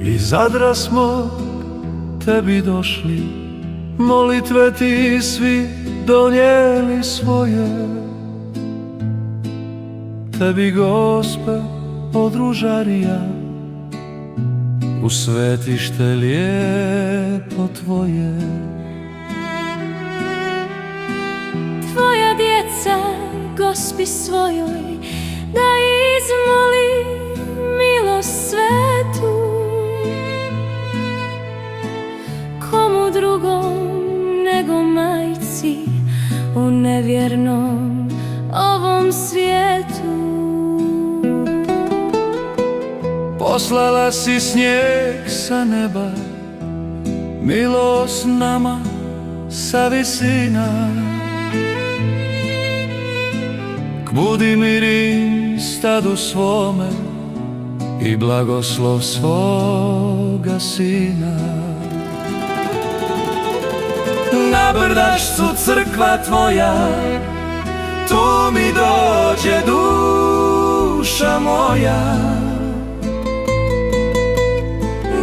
Iz Zadra smo tebi došli, molitve ti svi donijeli svoje. Tebi, Gospe, od ružarija, u svetište lijepo tvoje. Tvoja djeca Gospi svojoj da izmoli milost svetu. Komu drugom nego majci u nevjernom ovom svijetu. Poslala si snijeg sa neba, milost nama sa visina. K Budimirim stadu svome i blagoslov svoga sina. Na brdašcu crkva tvoja, tu mi dođe duša moja,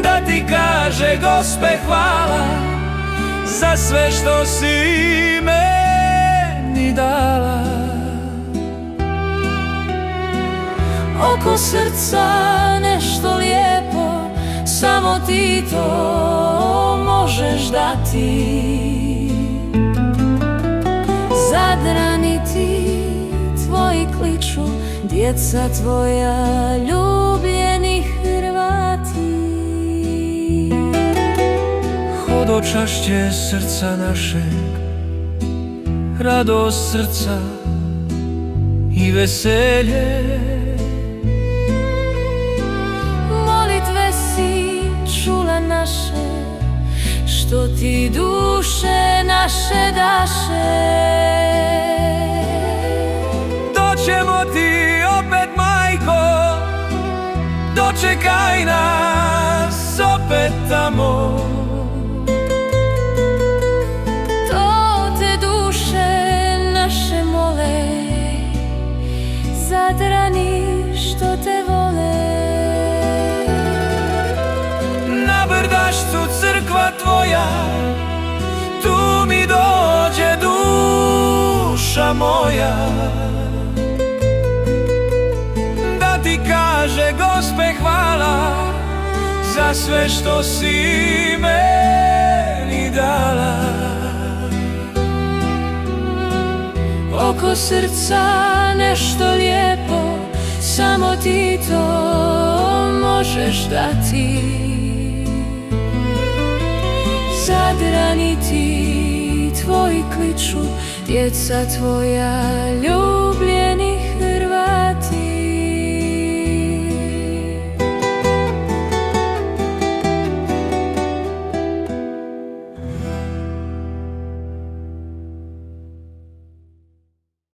da ti kaže, Gospe, hvala za sve što si meni dala. Oko srca nešto lijepo, samo ti to možeš dati. Zadrani ti tvoji kliču, djeca tvoja, ljubljeni Hrvati. Hodočašće srca našeg, radost srca i veselje. Molitve si čula naše, što ti duše naše daše. Doćemo ti opet, majko, dočekaj nas opet tamo. To te duše naše mole, Zadrani što te vole. Na brdašcu crkva tvoja, tu mi dođe duša moja, da ti kaže, Gospe, hvala za sve što si meni dala. Oko srca nešto lijepo, samo ti to možeš dati. Zadrani ti tvoji kliču, djeca tvoja, ljubljeni